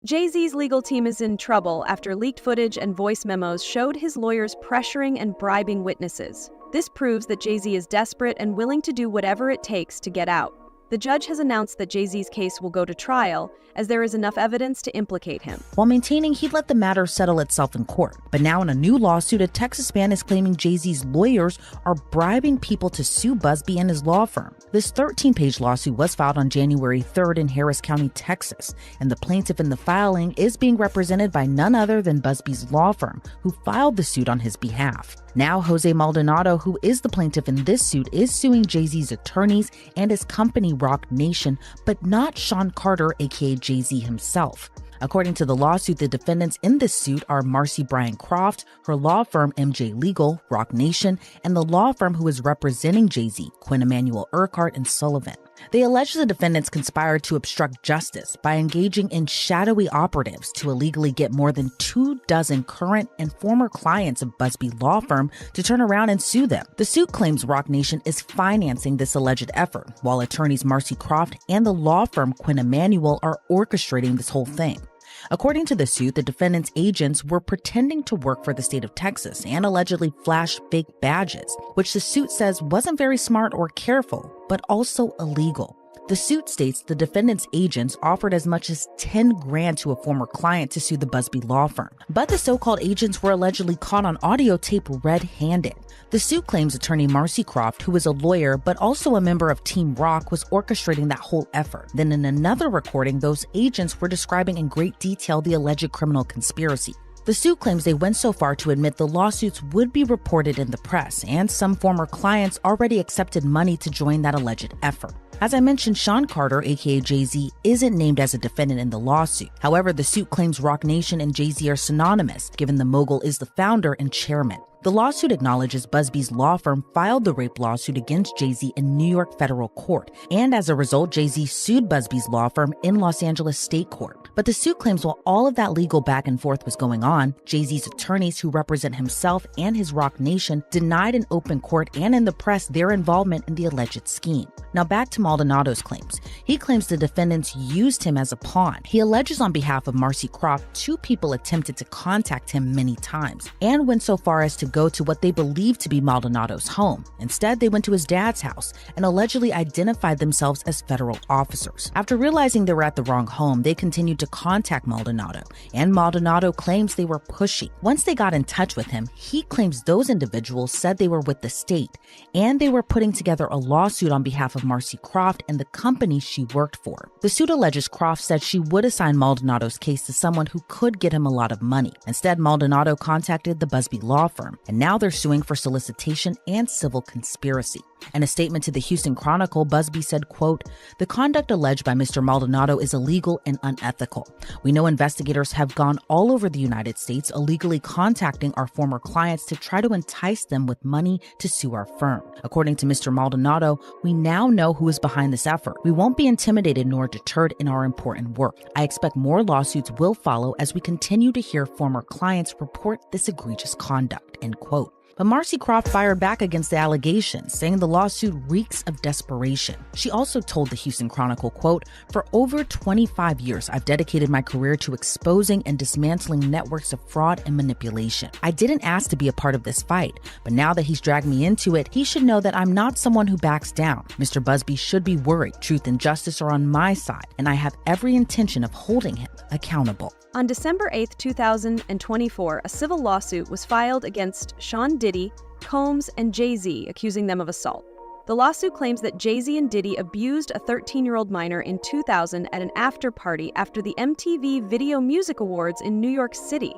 Jay-Z's legal team is in trouble after leaked footage and voice memos showed his lawyers pressuring and bribing witnesses. This proves that Jay-Z is desperate and willing to do whatever it takes to get out. The judge has announced that Jay-Z's case will go to trial, as there is enough evidence to implicate him, while maintaining he'd let the matter settle itself in court. But now in a new lawsuit, a Texas man is claiming Jay-Z's lawyers are bribing people to sue Busby and his law firm. This 13-page lawsuit was filed on January 3rd in Harris County, Texas, and the plaintiff in the filing is being represented by none other than Busby's law firm, who filed the suit on his behalf. Now, Jose Maldonado, who is the plaintiff in this suit, is suing Jay-Z's attorneys and his company Rock Nation, but not Sean Carter, aka Jay-Z himself. According to the lawsuit, the defendants in this suit are Marcy Bryan Croft, her law firm MJ Legal, Rock Nation, and the law firm who is representing Jay-Z, Quinn Emanuel Urquhart and Sullivan. They allege the defendants conspired to obstruct justice by engaging in shadowy operatives to illegally get more than 24 current and former clients of Busby law firm to turn around and sue them. The suit claims Rock Nation is financing this alleged effort, while attorneys Marcy Croft and the law firm Quinn Emanuel are orchestrating this whole thing. According to the suit, the defendants' agents were pretending to work for the state of Texas and allegedly flashed fake badges, which the suit says wasn't very smart or careful, but also illegal. The suit states the defendants' agents offered as much as $10,000 to a former client to sue the Busby law firm, but the so-called agents were allegedly caught on audio tape red-handed. The suit claims attorney Marcy Croft, who is a lawyer but also a member of Team Rock, was orchestrating that whole effort. Then in another recording, those agents were describing in great detail the alleged criminal conspiracy. The suit claims they went so far to admit the lawsuits would be reported in the press, and some former clients already accepted money to join that alleged effort. As I mentioned, Sean Carter, aka Jay-Z, isn't named as a defendant in the lawsuit. However, the suit claims Rock Nation and Jay-Z are synonymous, given the mogul is the founder and chairman. The lawsuit acknowledges Busby's law firm filed the rape lawsuit against Jay-Z in New York federal court, and as a result, Jay-Z sued Busby's law firm in Los Angeles state court. But the suit claims while all of that legal back and forth was going on, Jay-Z's attorneys who represent himself and his Rock Nation denied in open court and in the press their involvement in the alleged scheme. Now back to Maldonado's claims. He claims the defendants used him as a pawn. He alleges on behalf of Marcy Croft, 2 people attempted to contact him many times and went so far as to go to what they believe to be Maldonado's home. Instead, they went to his dad's house and allegedly identified themselves as federal officers. After realizing they were at the wrong home, they continued to contact Maldonado, and Maldonado claims they were pushy. Once they got in touch with him, he claims those individuals said they were with the state, and they were putting together a lawsuit on behalf of Marcy Croft and the company she worked for. The suit alleges Croft said she would assign Maldonado's case to someone who could get him a lot of money. Instead, Maldonado contacted the Busby law firm, and now they're suing for solicitation and civil conspiracy. In a statement to the Houston Chronicle, Busby said, quote, "The conduct alleged by Mr. Maldonado is illegal and unethical. We know investigators have gone all over the United States illegally contacting our former clients to try to entice them with money to sue our firm. According to Mr. Maldonado, we now know who is behind this effort. We won't be intimidated nor deterred in our important work. I expect more lawsuits will follow as we continue to hear former clients report this egregious conduct," end quote. But Marcy Croft fired back against the allegations, saying the lawsuit reeks of desperation. She also told the Houston Chronicle, quote, "For over 25 years, I've dedicated my career to exposing and dismantling networks of fraud and manipulation. I didn't ask to be a part of this fight, but now that he's dragged me into it, he should know that I'm not someone who backs down. Mr. Busby should be worried. Truth and justice are on my side, and I have every intention of holding him accountable." On December 8, 2024, a civil lawsuit was filed against Sean Diddy, Combs, and Jay-Z, accusing them of assault. The lawsuit claims that Jay-Z and Diddy abused a 13-year-old minor in 2000 at an after-party after the MTV Video Music Awards in New York City.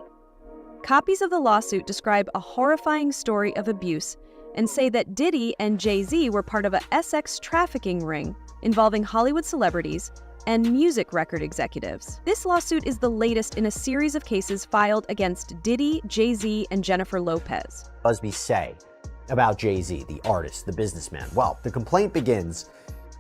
Copies of the lawsuit describe a horrifying story of abuse and say that Diddy and Jay-Z were part of a SX trafficking ring involving Hollywood celebrities and music record executives. This lawsuit is the latest in a series of cases filed against Diddy, Jay-Z, and Jennifer Lopez. Busby say about Jay-Z, the artist, the businessman? Well, the complaint begins.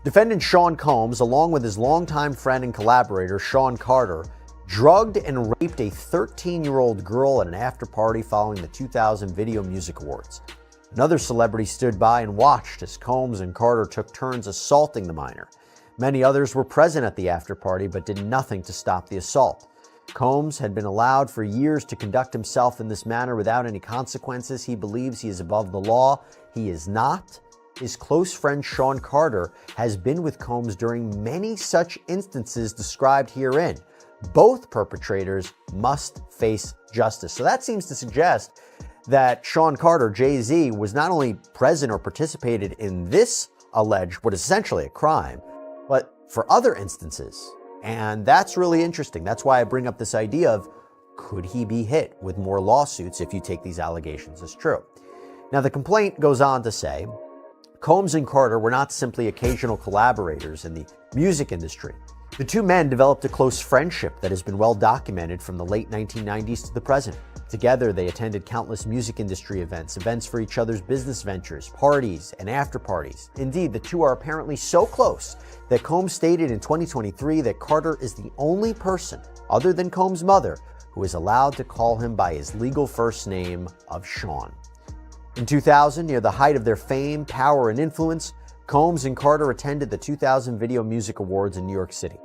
Defendant Sean Combs, along with his longtime friend and collaborator Sean Carter, drugged and raped a 13-year-old girl at an after-party following the 2000 Video Music Awards. Another celebrity stood by and watched as Combs and Carter took turns assaulting the minor. Many others were present at the after-party but did nothing to stop the assault. Combs had been allowed for years to conduct himself in this manner without any consequences. He believes he is above the law. He is not. His close friend Sean Carter has been with Combs during many such instances described herein. Both perpetrators must face justice. So that seems to suggest that Sean Carter, Jay-Z, was not only present or participated in this alleged, what is essentially a crime, but for other instances. And that's really interesting. That's why I bring up this idea of, could he be hit with more lawsuits if you take these allegations as true? Now, the complaint goes on to say, Combs and Carter were not simply occasional collaborators in the music industry. The two men developed a close friendship that has been well documented from the late 1990s to the present. Together, they attended countless music industry events for each other's business ventures, parties, and after parties. Indeed, the two are apparently so close that Combs stated in 2023 that Carter is the only person, other than Combs' mother, who is allowed to call him by his legal first name of Sean. In 2000, near the height of their fame, power, and influence, Combs and Carter attended the 2000 Video Music Awards in New York City.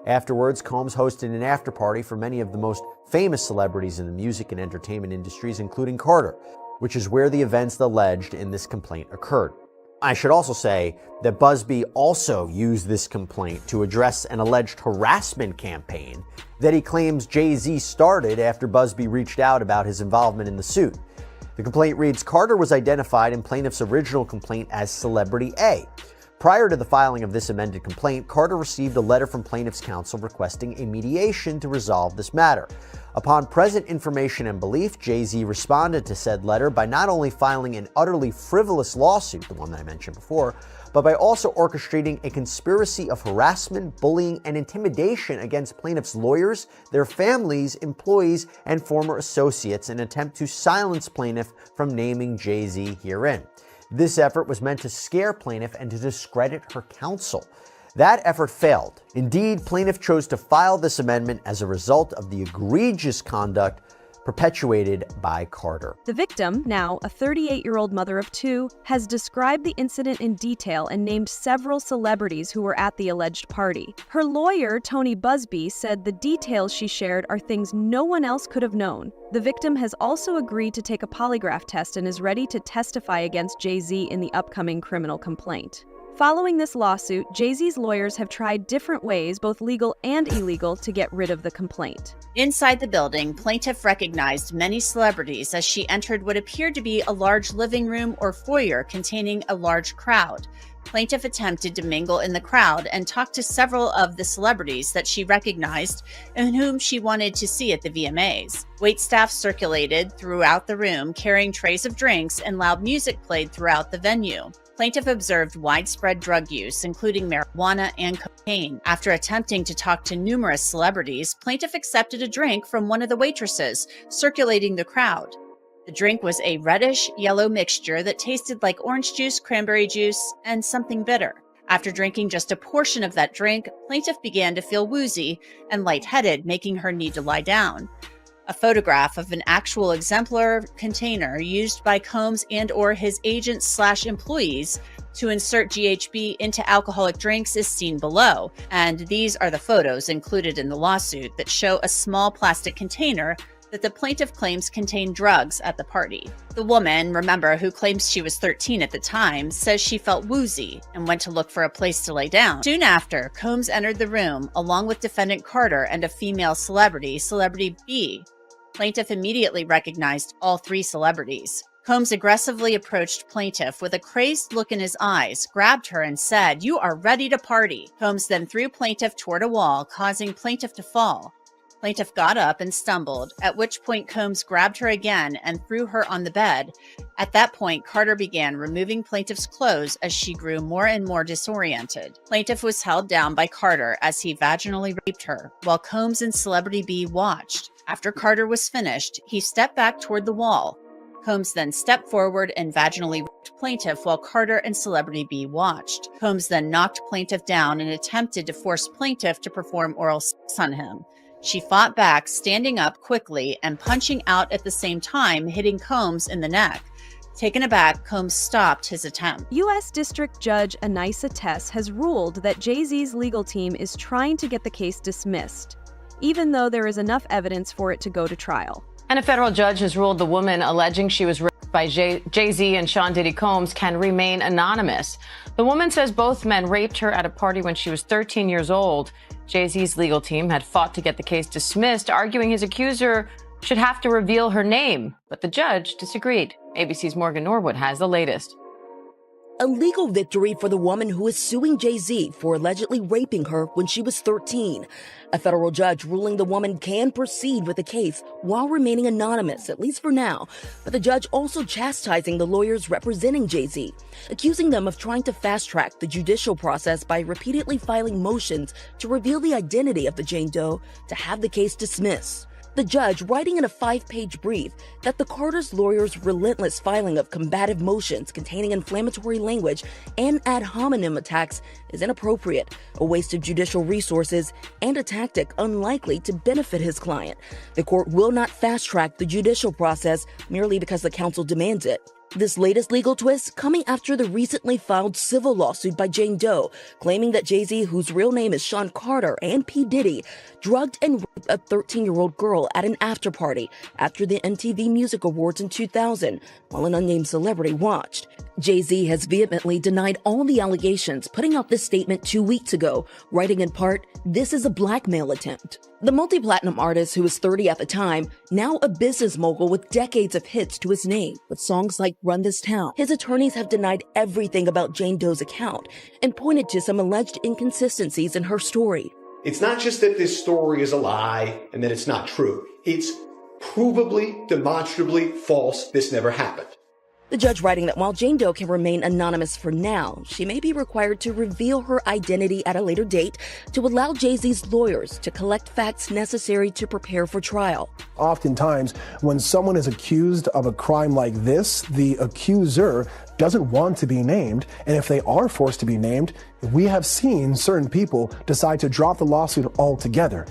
Afterwards, Combs hosted an after-party for many of the most famous celebrities in the music and entertainment industries, including Carter, which is where the events alleged in this complaint occurred. I should also say that Busby also used this complaint to address an alleged harassment campaign that he claims Jay-Z started after Busby reached out about his involvement in the suit. The complaint reads, Carter was identified in plaintiff's original complaint as Celebrity A. Prior to the filing of this amended complaint, Carter received a letter from plaintiff's counsel requesting a mediation to resolve this matter. Upon present information and belief, Jay-Z responded to said letter by not only filing an utterly frivolous lawsuit, the one that I mentioned before, but by also orchestrating a conspiracy of harassment, bullying, and intimidation against plaintiffs' lawyers, their families, employees, and former associates in an attempt to silence plaintiff from naming Jay-Z herein. This effort was meant to scare plaintiff and to discredit her counsel. That effort failed. Indeed, plaintiff chose to file this amendment as a result of the egregious conduct perpetuated by Carter. The victim, now a 38-year-old mother of two, has described the incident in detail and named several celebrities who were at the alleged party. Her lawyer, Tony Busby, said the details she shared are things no one else could have known. The victim has also agreed to take a polygraph test and is ready to testify against Jay-Z in the upcoming criminal complaint. Following this lawsuit, Jay-Z's lawyers have tried different ways, both legal and illegal, to get rid of the complaint. Inside the building, plaintiff recognized many celebrities as she entered what appeared to be a large living room or foyer containing a large crowd. Plaintiff attempted to mingle in the crowd and talk to several of the celebrities that she recognized and whom she wanted to see at the VMAs. Waitstaff circulated throughout the room, carrying trays of drinks, and loud music played throughout the venue. Plaintiff observed widespread drug use, including marijuana and cocaine. After attempting to talk to numerous celebrities, plaintiff accepted a drink from one of the waitresses, circulating the crowd. The drink was a reddish-yellow mixture that tasted like orange juice, cranberry juice, and something bitter. After drinking just a portion of that drink, plaintiff began to feel woozy and lightheaded, making her need to lie down. A photograph of an actual exemplar container used by Combs and/or his agents/employees to insert GHB into alcoholic drinks is seen below, and these are the photos included in the lawsuit that show a small plastic container that the plaintiff claims contained drugs at the party. The woman, remember, who claims she was 13 at the time, says she felt woozy and went to look for a place to lay down. Soon after, Combs entered the room along with defendant Carter and a female celebrity, Celebrity B. Plaintiff immediately recognized all three celebrities. Combs aggressively approached plaintiff with a crazed look in his eyes, grabbed her, and said, "You are ready to party." Combs then threw plaintiff toward a wall, causing plaintiff to fall. Plaintiff got up and stumbled, at which point Combs grabbed her again and threw her on the bed. At that point, Carter began removing plaintiff's clothes as she grew more and more disoriented. Plaintiff was held down by Carter as he vaginally raped her, while Combs and Celebrity B watched. After Carter was finished, he stepped back toward the wall. Combs then stepped forward and vaginally raped plaintiff while Carter and Celebrity B watched. Combs then knocked plaintiff down and attempted to force plaintiff to perform oral sex on him. She fought back, standing up quickly and punching out at the same time, hitting Combs in the neck. Taken aback, Combs stopped his attempt. U.S. District Judge Anissa Tess has ruled that Jay-Z's legal team is trying to get the case dismissed. even though there is enough evidence for it to go to trial. And a federal judge has ruled the woman alleging she was raped by Jay-Z and Sean Diddy Combs can remain anonymous. The woman says both men raped her at a party when she was 13 years old. Jay-Z's legal team had fought to get the case dismissed, arguing his accuser should have to reveal her name. But the judge disagreed. ABC's Morgan Norwood has the latest. A legal victory for the woman who is suing Jay-Z for allegedly raping her when she was 13. A federal judge ruling the woman can proceed with the case while remaining anonymous, at least for now. But the judge also chastising the lawyers representing Jay-Z, accusing them of trying to fast-track the judicial process by repeatedly filing motions to reveal the identity of the Jane Doe to have the case dismissed. The judge writing in a 5-page brief that the Carter's lawyers' relentless filing of combative motions containing inflammatory language and ad hominem attacks is inappropriate, a waste of judicial resources, and a tactic unlikely to benefit his client. The court will not fast-track the judicial process merely because the counsel demands it. This latest legal twist coming after the recently filed civil lawsuit by Jane Doe, claiming that Jay-Z, whose real name is Sean Carter, and P. Diddy, drugged and raped a 13-year-old girl at an after-party after the MTV Music Awards in 2000, while an unnamed celebrity watched. Jay-Z has vehemently denied all the allegations, putting out this statement 2 weeks ago, writing in part, "This is a blackmail attempt." The multi-platinum artist, who was 30 at the time, now a business mogul with decades of hits to his name, with songs like Run This Town. His attorneys have denied everything about Jane Doe's account and pointed to some alleged inconsistencies in her story. It's not just that this story is a lie and that it's not true. It's provably, demonstrably false. This never happened. The judge writing that while Jane Doe can remain anonymous for now, she may be required to reveal her identity at a later date to allow Jay-Z's lawyers to collect facts necessary to prepare for trial. Oftentimes, when someone is accused of a crime like this, the accuser doesn't want to be named, and if they are forced to be named, we have seen certain people decide to drop the lawsuit altogether.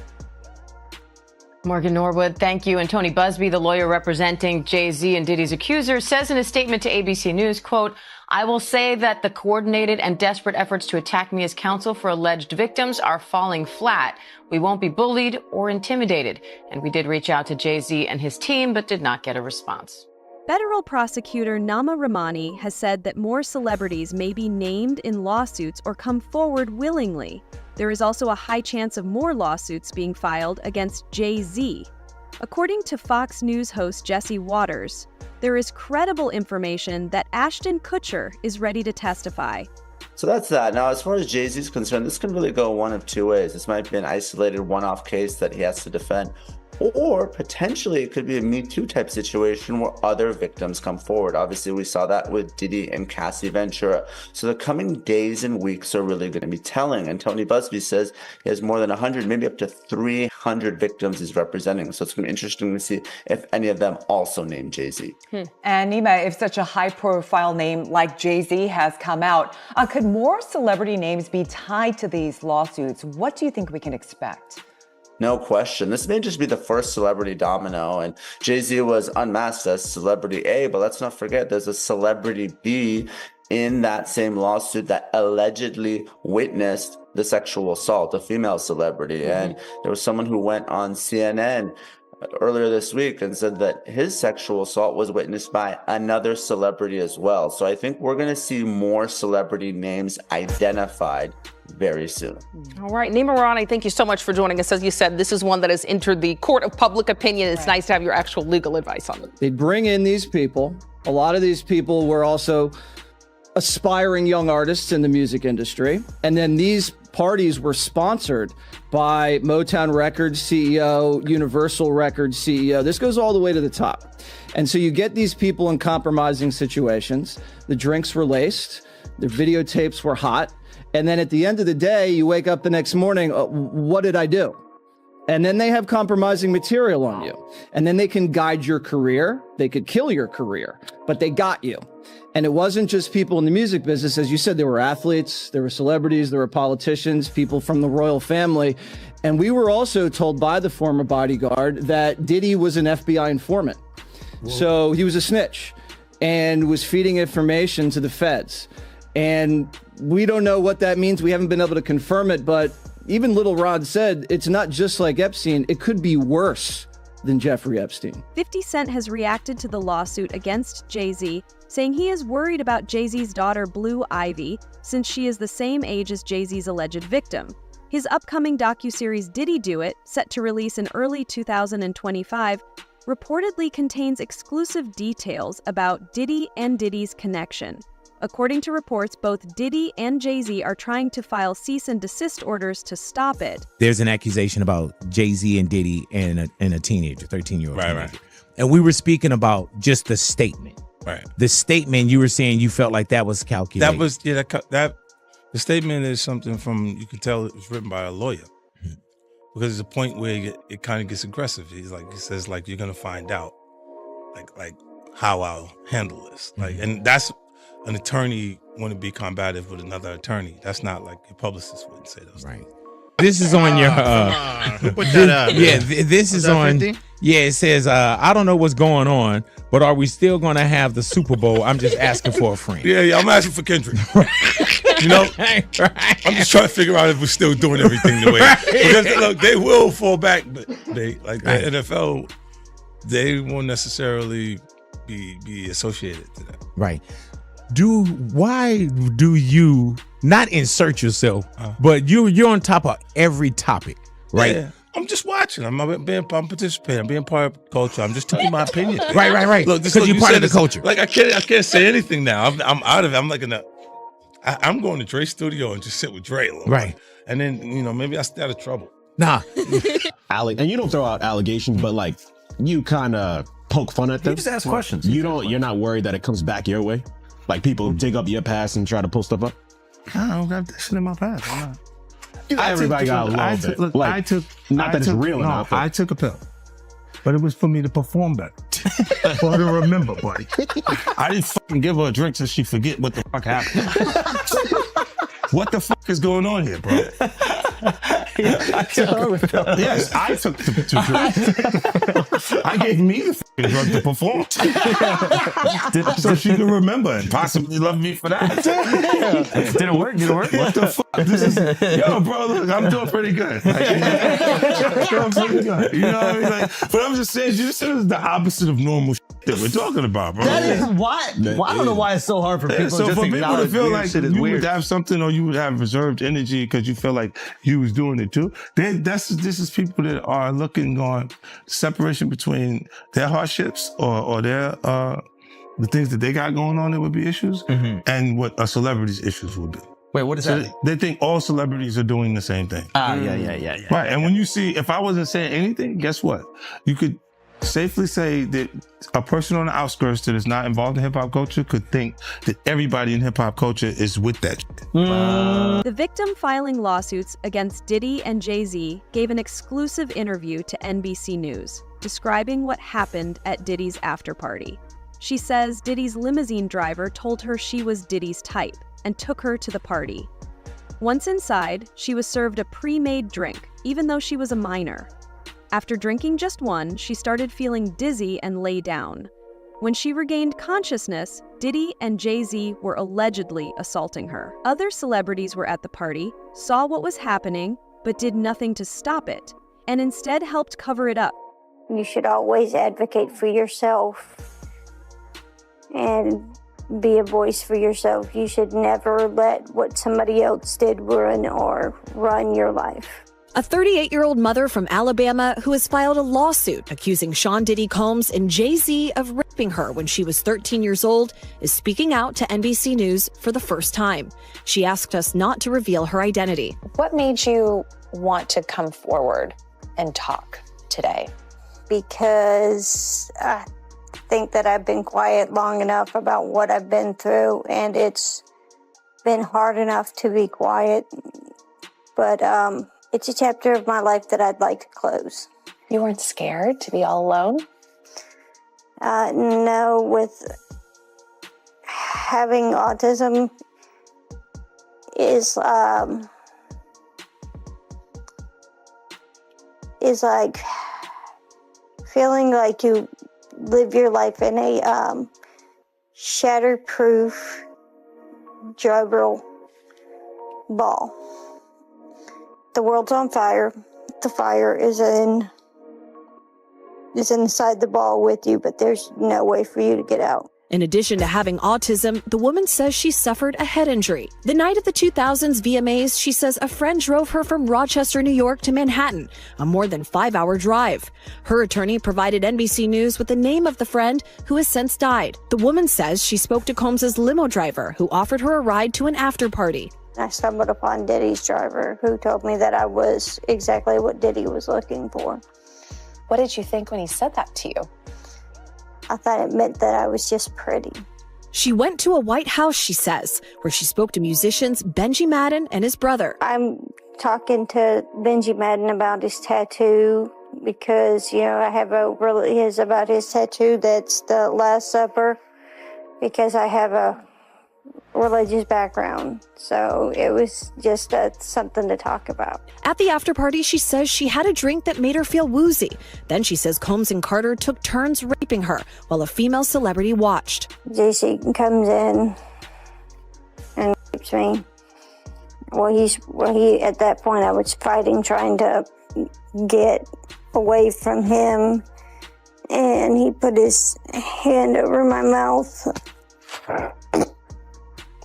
Morgan Norwood, thank you. And Tony Busby, the lawyer representing Jay-Z and Diddy's accuser, says in a statement to ABC News, quote, "I will say that the coordinated and desperate efforts to attack me as counsel for alleged victims are falling flat. We won't be bullied or intimidated." And we did reach out to Jay-Z and his team, but did not get a response. Federal prosecutor Nama Rahmani has said that more celebrities may be named in lawsuits or come forward willingly. There is also a high chance of more lawsuits being filed against Jay-Z. According to Fox News host Jesse Waters, there is credible information that Ashton Kutcher is ready to testify. So that's that. Now, as far as Jay-Z is concerned, this can really go one of two ways. This might be an isolated one-off case that he has to defend, or potentially it could be a Me Too type situation where other victims come forward. Obviously, we saw that with Diddy and Cassie Ventura. So the coming days and weeks are really going to be telling. And Tony Busby says he has more than 100, maybe up to 300 victims he's representing. So it's going to be interesting to see if any of them also name Jay-Z. And Nima, if such a high-profile name like Jay-Z has come out, could more celebrity names be tied to these lawsuits? What do you think we can expect? No question. This may just be the first celebrity domino, and Jay-Z was unmasked as celebrity A, but let's not forget there's a celebrity B in that same lawsuit that allegedly witnessed the sexual assault, a female celebrity. And there was someone who went on CNN earlier this week and said that his sexual assault was witnessed by another celebrity as well. So I think we're going to see more celebrity names identified very soon. All right, Nima Rani, thank you so much for joining us. As you said, this is one that has entered the court of public opinion. It's nice to have your actual legal advice on it. They bring in these people. A lot of these people were also aspiring young artists in the music industry. And then these parties were sponsored by Motown Records CEO, Universal Records CEO. This goes all the way to the top. And so you get these people in compromising situations. The drinks were laced. The videotapes were hot. And then at the end of the day, you wake up the next morning, what did I do? And then they have compromising material on you. And then they can guide your career. They could kill your career, but they got you. And it wasn't just people in the music business. As you said, there were athletes, there were celebrities, there were politicians, people from the royal family. And we were also told by the former bodyguard that Diddy was an FBI informant. Whoa. So he was a snitch and was feeding information to the feds. And we don't know what that means. We haven't been able to confirm it, but even Little Rod said, it's not just like Epstein, it could be worse than Jeffrey Epstein. 50 Cent has reacted to the lawsuit against Jay-Z, saying he is worried about Jay-Z's daughter Blue Ivy, since she is the same age as Jay-Z's alleged victim. His upcoming docuseries Diddy Do It, set to release in early 2025, reportedly contains exclusive details about Diddy and Diddy's connection. According to reports, both Diddy and Jay-Z are trying to file cease and desist orders to stop it. There's an accusation about Jay-Z and Diddy and a teenager, 13-year-old teenager. Right. And we were speaking about just the statement. Right. The statement, you were saying you felt like that was calculated. That was, the statement is something from, you can tell it was written by a lawyer. Because there's a point where it kind of gets aggressive. He says, you're going to find out, like how I'll handle this. And that's an attorney want to be combative with another attorney. That's not like your publicist wouldn't say those things. This is on your put that up. Yeah, this is on 50? Yeah, it says I don't know what's going on, but are we still going to have the Super Bowl? I'm just asking for a friend. Yeah, I'm asking for Kendrick. You know, I'm just trying to figure out if we're still doing everything the way. Because look, they will fall back, but the NFL, they won't necessarily be associated to that. Right. Why do you not insert yourself, but you're on top of every topic, right? Yeah. I'm just watching. I'm participating. I'm being part of culture. I'm just telling my opinion. Right. Look, because you're part of the culture. Like I can't say anything now. I'm out of it. I'm like I'm going to Dre's studio and just sit with Dre a little right. bit. And then maybe I stay out of trouble. Nah. And you don't throw out allegations, but you kind of poke fun at them. You just ask questions. You're not worried that it comes back your way? Like people dig up your past and try to pull stuff up? I don't got that shit in my past. I'm not. Everybody got a little bit. Look, I took enough. I took a pill, but it was for me to perform better. For her to remember, buddy. I didn't fucking give her a drink so she forget what the fuck happened. What the fuck is going on here, bro? Yes, I took the drink. I gave me the fucking drug to perform. So she can remember and possibly love me for that. Did it work? What the fuck? Yo, bro, look, I'm doing pretty good. Doing pretty good. You know what I mean? But I'm just saying, you said it's the opposite of normal shit that we're talking about, bro. That is why. I don't know why it's so hard for people so just for to people to feel like you weird. would have something or you would have reserved energy because you feel like you was doing it too. This is people that are looking on separation between their hardships or their the things that they got going on that would be issues and what a celebrity's issues would be. Wait, what is that? They think all celebrities are doing the same thing. Yeah. Right, and when you see, if I wasn't saying anything, guess what? You could safely say that a person on the outskirts that is not involved in hip-hop culture could think that everybody in hip-hop culture is with that shit. The victim filing lawsuits against Diddy and Jay-Z gave an exclusive interview to NBC News, describing what happened at Diddy's after party. She says Diddy's limousine driver told her she was Diddy's type and took her to the party. Once inside, she was served a pre-made drink, even though she was a minor. After drinking just one, she started feeling dizzy and lay down. When she regained consciousness, Diddy and Jay-Z were allegedly assaulting her. Other celebrities were at the party, saw what was happening, but did nothing to stop it, and instead helped cover it up. You should always advocate for yourself and be a voice for yourself. You should never let what somebody else did run your life. A 38-year-old mother from Alabama who has filed a lawsuit accusing Sean Diddy Combs and Jay-Z of raping her when she was 13 years old is speaking out to NBC News for the first time. She asked us not to reveal her identity. What made you want to come forward and talk today? Because I think that I've been quiet long enough about what I've been through, and it's been hard enough to be quiet. But it's a chapter of my life that I'd like to close. You weren't scared to be all alone? No, with having autism is like feeling like you live your life in a shatterproof gerbil ball. the world's on fire. The fire is inside the ball with you, but there's no way for you to get out. In addition to having autism, the woman says she suffered a head injury. The night of the 2000s VMAs, she says a friend drove her from Rochester, New York to Manhattan, a more than 5-hour drive. Her attorney provided NBC News with the name of the friend who has since died. The woman says she spoke to Combs's limo driver, who offered her a ride to an after party. I stumbled upon Diddy's driver, who told me that I was exactly what Diddy was looking for. What did you think when he said that to you? I thought it meant that I was just pretty. She went to a White House, she says, where she spoke to musicians Benji Madden and his brother. I'm talking to Benji Madden about his tattoo because, I have about his tattoo that's the Last Supper, because I have a religious background. So it was just something to talk about. At the after party, she says she had a drink that made her feel woozy. Then she says Combs and Carter took turns raping her while a female celebrity watched. JC comes in and rapes me. He at that point I was fighting, trying to get away from him, and he put his hand over my mouth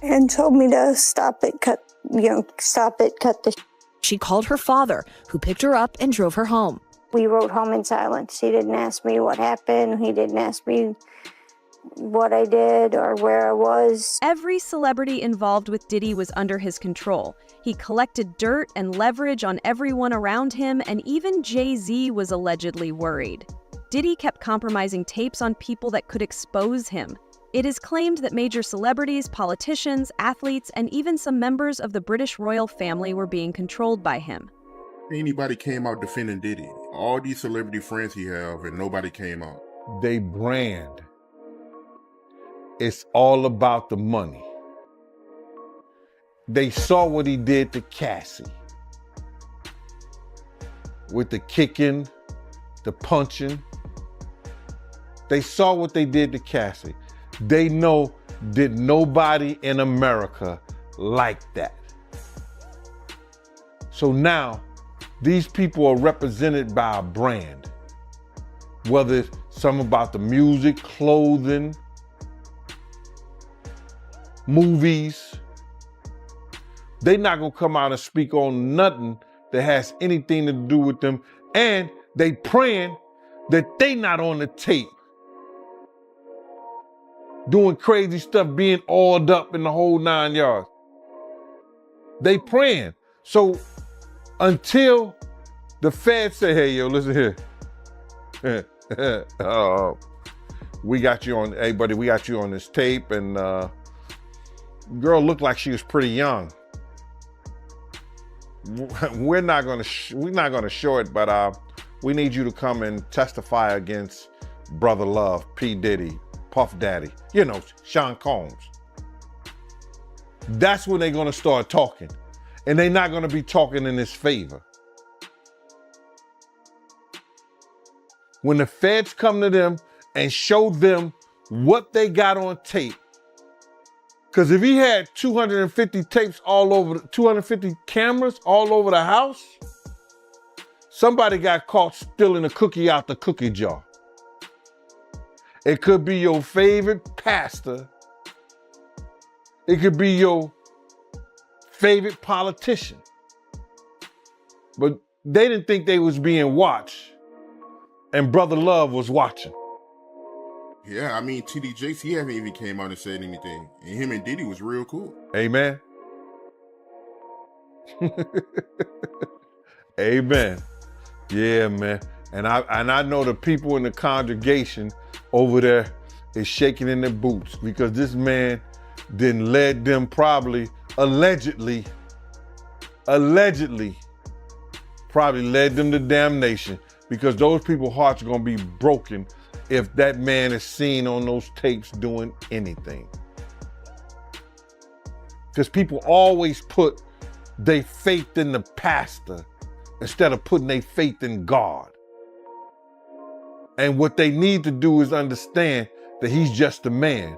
and told me to stop it, cut the. She called her father, who picked her up and drove her home. We rode home in silence. He didn't ask me what happened. He didn't ask me what I did or where I was. Every celebrity involved with Diddy was under his control. He collected dirt and leverage on everyone around him, and even Jay-Z was allegedly worried. Diddy kept compromising tapes on people that could expose him. It is claimed that major celebrities, politicians, athletes, and even some members of the British royal family were being controlled by him. Anybody came out defending Diddy. All these celebrity friends he have, and nobody came out. They brand. It's all about the money. They saw what he did to Cassie. With the kicking, the punching. They saw what they did to Cassie. They know that nobody in America liked that. So now, these people are represented by a brand. Whether it's something about the music, clothing, movies. They're not gonna come out and speak on nothing that has anything to do with them. And they praying that they not on the tape doing crazy stuff, being oiled up in the whole 9 yards. They praying. So until the feds say, hey, yo, listen here. We got you on, hey, buddy, we got you on this tape, and girl looked like she was pretty young. We're not gonna show it, but we need you to come and testify against Brother Love, P. Diddy, Puff Daddy, Sean Combs. That's when they're gonna start talking. And they're not gonna be talking in his favor. When the feds come to them and show them what they got on tape, because if he had 250 tapes all over, 250 cameras all over the house, somebody got caught stealing a cookie out the cookie jar. It could be your favorite pastor. It could be your favorite politician. But they didn't think they was being watched. And Brother Love was watching. Yeah, I mean, TD Jakes, he haven't even came out and said anything. And him and Diddy was real cool. Amen. Amen. Yeah, man. And I know the people in the congregation over there is shaking in their boots because this man then led them probably, allegedly probably led them to damnation, because those people's hearts are gonna be broken if that man is seen on those tapes doing anything. Because people always put their faith in the pastor instead of putting their faith in God. And what they need to do is understand that he's just a man.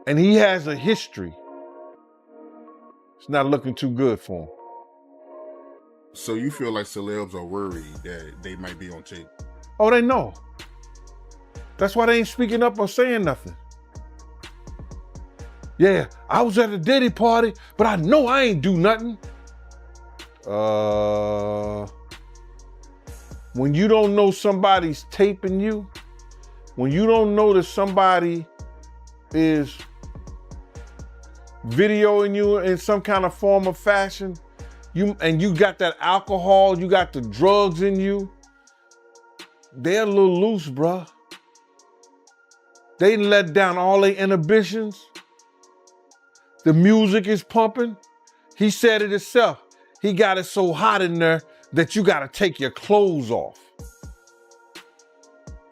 And he has a history. It's not looking too good for him. So you feel like celebs are worried that they might be on tape? Oh, they know. That's why they ain't speaking up or saying nothing. Yeah, I was at a Diddy party, but I know I ain't do nothing. When you don't know somebody's taping you, when you don't know that somebody is videoing you in some kind of form of fashion, you got that alcohol, you got the drugs in you, they're a little loose, bruh. They let down all their inhibitions. The music is pumping. He said it himself. He got it so hot in there that you gotta take your clothes off.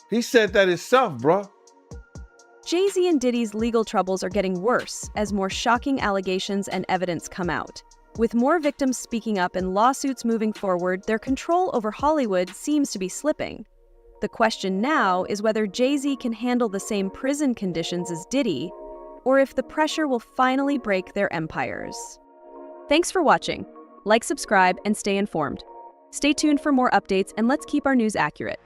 He said that himself, bruh. Jay-Z and Diddy's legal troubles are getting worse as more shocking allegations and evidence come out. With more victims speaking up and lawsuits moving forward, their control over Hollywood seems to be slipping. The question now is whether Jay-Z can handle the same prison conditions as Diddy, or if the pressure will finally break their empires. Thanks for watching. Like, subscribe, and stay informed. Stay tuned for more updates, and let's keep our news accurate.